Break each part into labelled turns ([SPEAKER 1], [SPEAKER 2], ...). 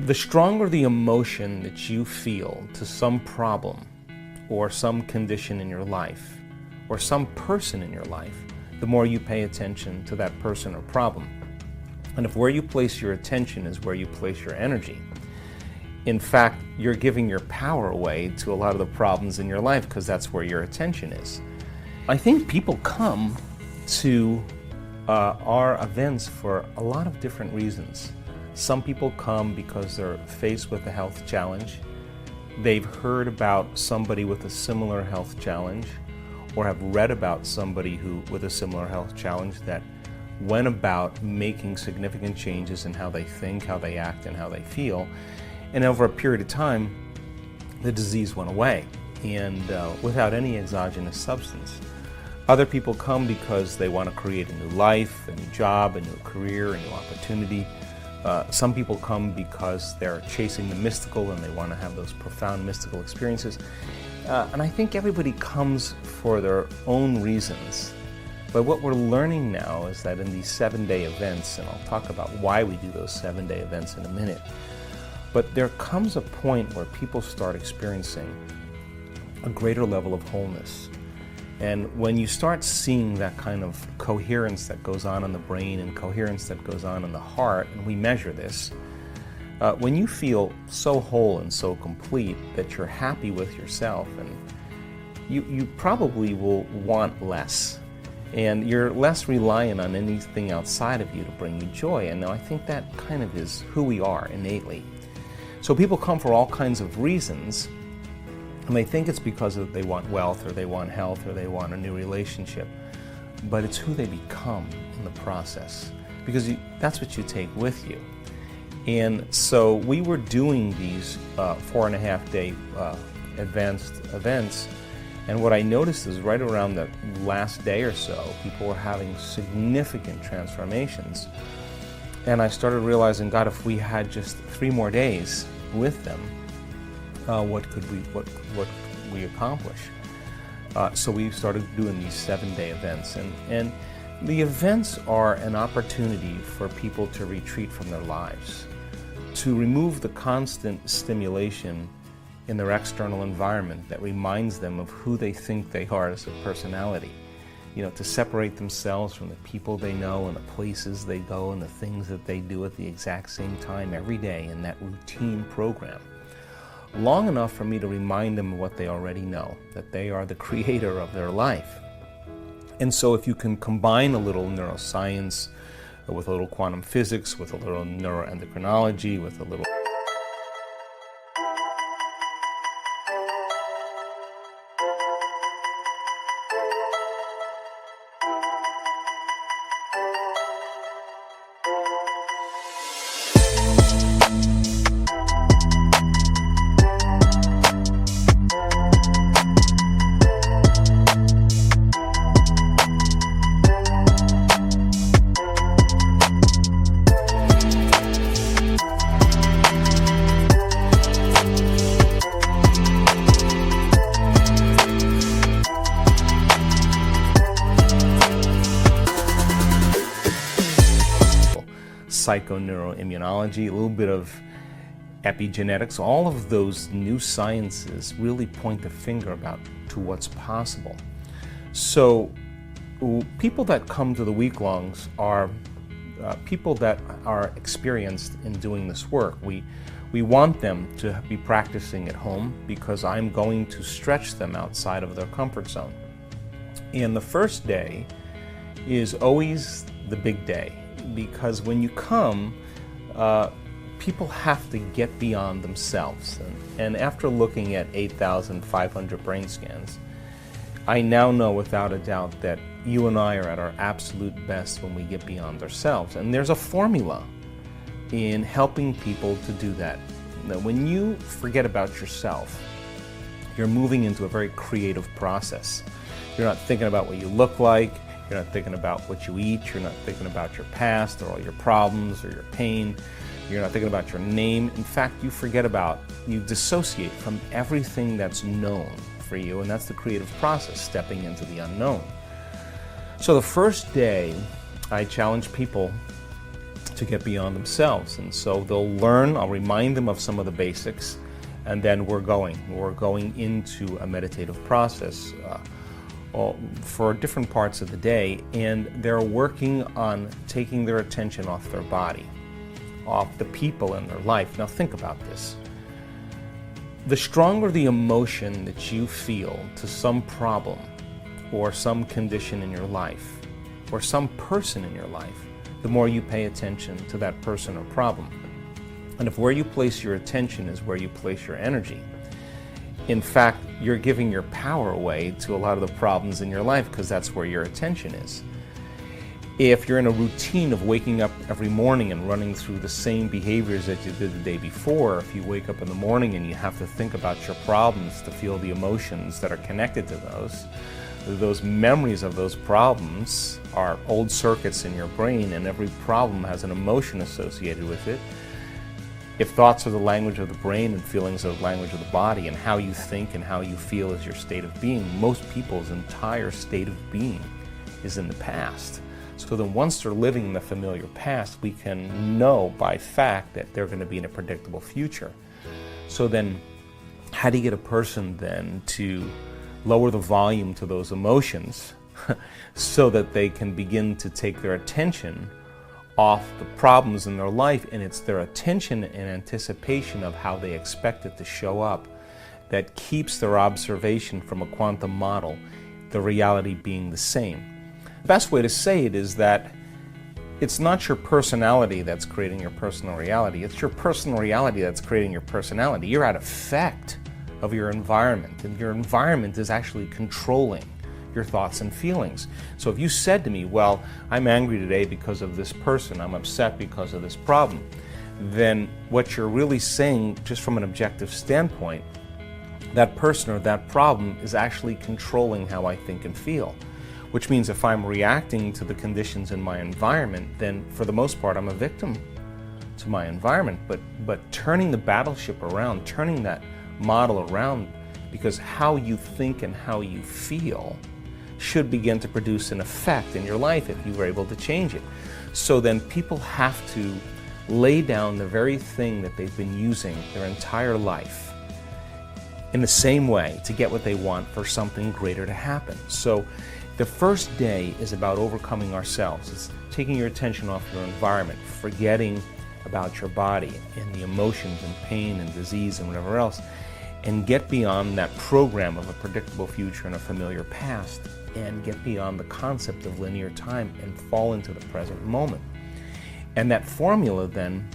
[SPEAKER 1] The stronger the emotion that you feel to some problem or some condition in your life or some person in your life, the more you pay attention to that person or problem. And if where you place your attention is where you place your energy, in fact, you're giving your power away to a lot of the problems in your life because that's where your attention is. I think people come to our events for a lot of different reasons. Some people come because they're faced with a health challenge. They've heard about somebody with a similar health challenge or have read about somebody with a similar health challenge that went about making significant changes in how they think, how they act, and how they feel. And over a period of time, the disease went away, and without any exogenous substance. Other people come because they want to create a new life, a new job, a new career, a new opportunity. Some people come because they're chasing the mystical and they want to have those profound mystical experiences. And I think everybody comes for their own reasons. But what we're learning now is that in these 7-day events, and I'll talk about why we do those 7-day events in a minute, but there comes a point where people start experiencing a greater level of wholeness. And when you start seeing that kind of coherence that goes on in the brain and coherence that goes on in the heart, and we measure this, when you feel so whole and so complete that you're happy with yourself, and you probably will want less. And you're less reliant on anything outside of you to bring you joy. And I think that kind of is who we are innately. So people come for all kinds of reasons, and they think it's because they want wealth or they want health or they want a new relationship. But it's who they become in the process, because that's what you take with you. And so we were doing these 4.5-day events, and what I noticed is right around the last day or so, people were having significant transformations. And I started realizing, God, if we had just 3 more days with them, what could we accomplish? So we started doing these 7-day events, and the events are an opportunity for people to retreat from their lives, to remove the constant stimulation in their external environment that reminds them of who they think they are as a personality. To separate themselves from the people they know and the places they go and the things that they do at the exact same time every day in that routine program. Long enough for me to remind them of what they already know, that they are the creator of their life. And so if you can combine a little neuroscience with a little quantum physics, with a little neuroendocrinology, with a little psychoneuroimmunology, a little bit of epigenetics. All of those new sciences really point the finger to what's possible. So people that come to the week-longs are people that are experienced in doing this work. We want them to be practicing at home because I'm going to stretch them outside of their comfort zone. And the first day is always the big day, because when you come, people have to get beyond themselves. And after looking at 8,500 brain scans, I now know without a doubt that you and I are at our absolute best when we get beyond ourselves. And there's a formula in helping people to do that. That when you forget about yourself, you're moving into a very creative process. You're not thinking about what you look like, you're not thinking about what you eat, you're not thinking about your past or all your problems or your pain, you're not thinking about your name. In fact, you dissociate from everything that's known for you, and that's the creative process, stepping into the unknown. So the first day, I challenge people to get beyond themselves. And so they'll learn, I'll remind them of some of the basics, and then we're going into a meditative process for different parts of the day, and they're working on taking their attention off their body, off the people in their life. Now think about this. The stronger the emotion that you feel to some problem or some condition in your life or some person in your life, the more you pay attention to that person or problem. And if where you place your attention is where you place your energy, in fact, you're giving your power away to a lot of the problems in your life because that's where your attention is. If you're in a routine of waking up every morning and running through the same behaviors that you did the day before, if you wake up in the morning and you have to think about your problems to feel the emotions that are connected to those memories of those problems are old circuits in your brain, and every problem has an emotion associated with it. If thoughts are the language of the brain and feelings are the language of the body, and how you think and how you feel is your state of being, most people's entire state of being is in the past. So then once they're living in the familiar past, we can know by fact that they're going to be in a predictable future. So then how do you get a person then to lower the volume to those emotions so that they can begin to take their attention off the problems in their life, and it's their attention and anticipation of how they expect it to show up that keeps their observation from a quantum model, the reality being the same. The best way to say it is that it's not your personality that's creating your personal reality, it's your personal reality that's creating your personality. You're at effect of your environment, and your environment is actually controlling your thoughts and feelings. So if you said to me, well, I'm angry today because of this person, I'm upset because of this problem, then what you're really saying, just from an objective standpoint, that person or that problem is actually controlling how I think and feel. Which means if I'm reacting to the conditions in my environment, then for the most part I'm a victim to my environment. But turning the battleship around, turning that model around, because how you think and how you feel should begin to produce an effect in your life if you were able to change it. So then people have to lay down the very thing that they've been using their entire life in the same way to get what they want for something greater to happen. So the first day is about overcoming ourselves. It's taking your attention off your environment, forgetting about your body and the emotions and pain and disease and whatever else, and get beyond that program of a predictable future and a familiar past, and get beyond the concept of linear time and fall into the present moment. And that formula then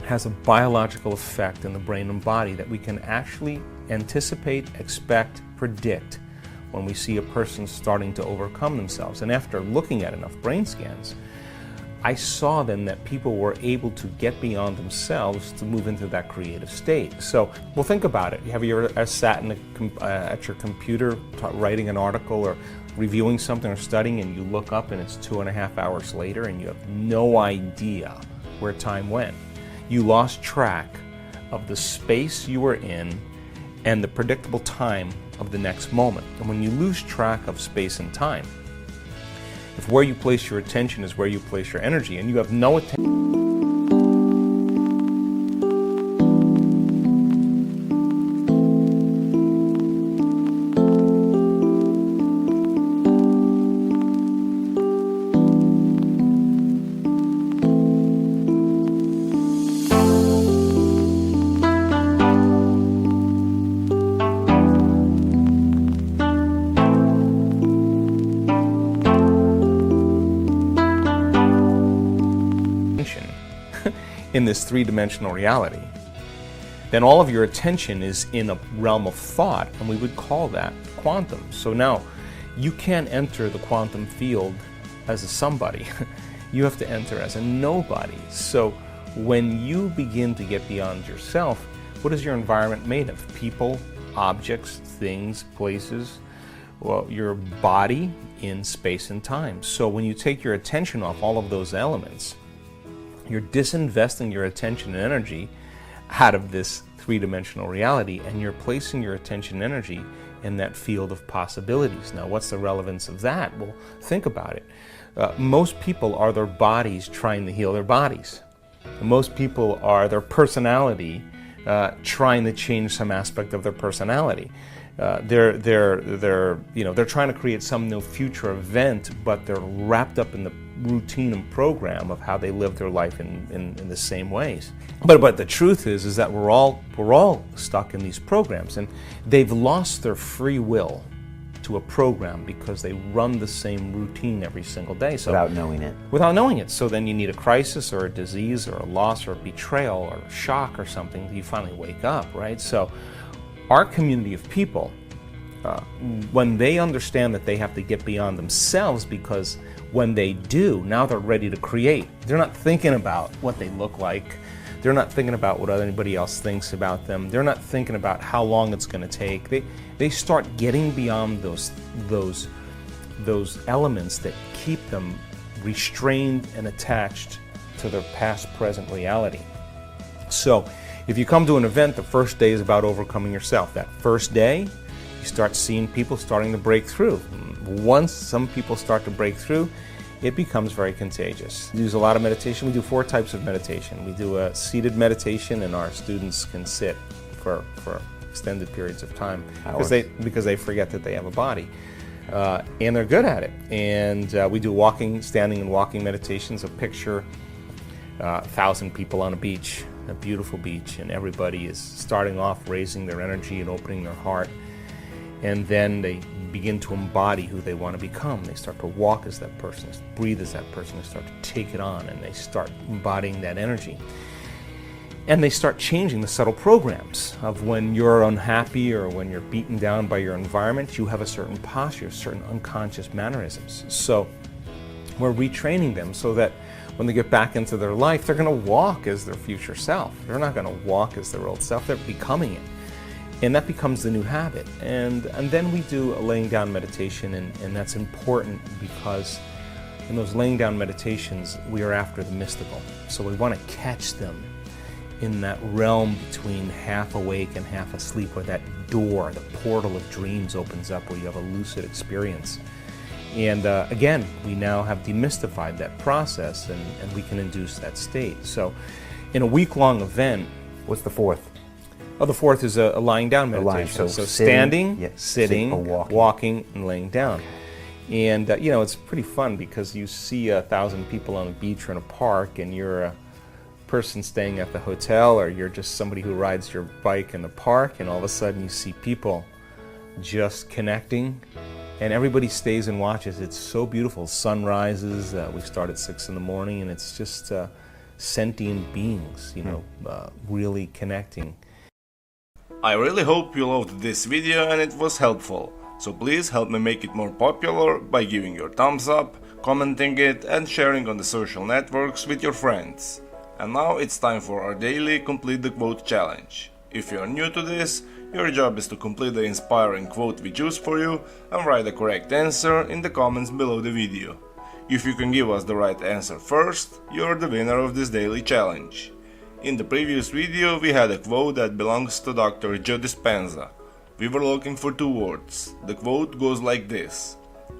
[SPEAKER 1] has a biological effect in the brain and body that we can actually anticipate, expect, predict when we see a person starting to overcome themselves. And after looking at enough brain scans, I saw then that people were able to get beyond themselves to move into that creative state. So, well, think about it. Have you ever sat at your computer writing an article or reviewing something or studying, and you look up and it's 2.5 hours later and you have no idea where time went? You lost track of the space you were in and the predictable time of the next moment. And when you lose track of space and time, if where you place your attention is where you place your energy, and you have no attention, in this three-dimensional reality, then all of your attention is in a realm of thought, and we would call that quantum. So now you can't enter the quantum field as a somebody. You have to enter as a nobody. So when you begin to get beyond yourself, what is your environment made of? People, objects, things, places, well, your body in space and time. So when you take your attention off all of those elements, you're disinvesting your attention and energy out of this three-dimensional reality, and you're placing your attention and energy in that field of possibilities. Now, what's the relevance of that? Well, think about it. Most people are their bodies trying to heal their bodies. Most people are their personality trying to change some aspect of their personality. They're trying to create some new future event, but they're wrapped up in the routine and program of how they live their life in the same ways. But the truth is that we're all stuck in these programs, and they've lost their free will to a program because they run the same routine every single day. So
[SPEAKER 2] without knowing it.
[SPEAKER 1] Without knowing it. So then you need a crisis or a disease or a loss or a betrayal or a shock or something. You finally wake up, right? So our community of people, when they understand that they have to get beyond themselves, because when they do, now they're ready to create. They're not thinking about what they look like. They're not thinking about what anybody else thinks about them. They're not thinking about how long it's going to take. They start getting beyond those elements that keep them restrained and attached to their past, present reality. So if you come to an event, the first day is about overcoming yourself. That first day, you start seeing people starting to break through. Once some people start to break through, it becomes very contagious. We use a lot of meditation. We do 4 types of meditation. We do a seated meditation, and our students can sit for extended periods of time because they forget that they have a body. And they're good at it. And we do walking, standing and walking meditations. A picture 1,000 people on a beach, a beautiful beach, and everybody is starting off raising their energy and opening their heart. And then they begin to embody who they want to become. They start to walk as that person, breathe as that person, they start to take it on, and they start embodying that energy. And they start changing the subtle programs of when you're unhappy or when you're beaten down by your environment, you have a certain posture, certain unconscious mannerisms. So we're retraining them so that when they get back into their life, they're going to walk as their future self. They're not going to walk as their old self, they're becoming it. And that becomes the new habit. And then we do a laying down meditation, and that's important because in those laying down meditations, we are after the mystical. So we want to catch them in that realm between half awake and half asleep, where that door, the portal of dreams opens up, where you have a lucid experience. And again, we now have demystified that process, and we can induce that state. So in a week-long event...
[SPEAKER 2] What's the 4th?
[SPEAKER 1] Oh, the 4th is a lying down meditation. So standing, sitting, walking, and laying down. And it's pretty fun because you see 1,000 people on a beach or in a park, and you're a person staying at the hotel, or you're just somebody who rides your bike in the park, and all of a sudden you see people just connecting, and everybody stays and watches. It's so beautiful. Sun rises. We start at 6 in the morning, and it's just sentient beings, really connecting.
[SPEAKER 3] I really hope you loved this video and it was helpful, so please help me make it more popular by giving your thumbs up, commenting it and sharing on the social networks with your friends. And now it's time for our daily Complete the Quote challenge. If you are new to this, your job is to complete the inspiring quote we choose for you and write the correct answer in the comments below the video. If you can give us the right answer first, you're the winner of this daily challenge. In the previous video we had a quote that belongs to Dr. Joe Dispenza. We were looking for 2 words. The quote goes like this: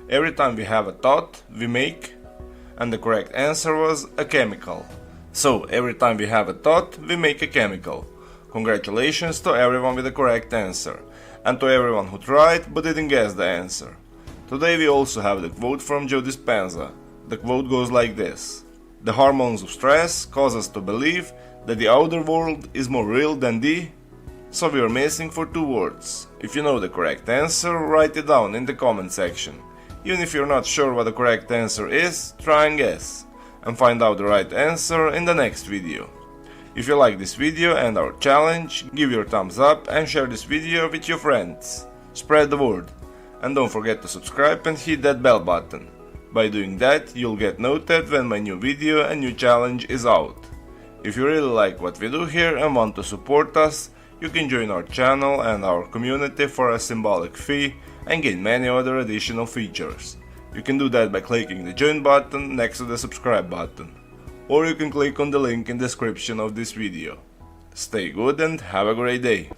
[SPEAKER 3] every time we have a thought, we make, and the correct answer was a chemical. So every time we have a thought, we make a chemical. Congratulations to everyone with the correct answer, and to everyone who tried but didn't guess the answer. Today we also have the quote from Joe Dispenza. The quote goes like this: the hormones of stress cause us to believe that the outer world is more real than the... So we are missing for 2 words. If you know the correct answer, write it down in the comment section. Even if you're not sure what the correct answer is, try and guess, and find out the right answer in the next video. If you like this video and our challenge, give your thumbs up and share this video with your friends. Spread the word. And don't forget to subscribe and hit that bell button. By doing that, you'll get notified when my new video and new challenge is out. If you really like what we do here and want to support us, you can join our channel and our community for a symbolic fee and gain many other additional features. You can do that by clicking the join button next to the subscribe button, or you can click on the link in the description of this video. Stay good and have a great day!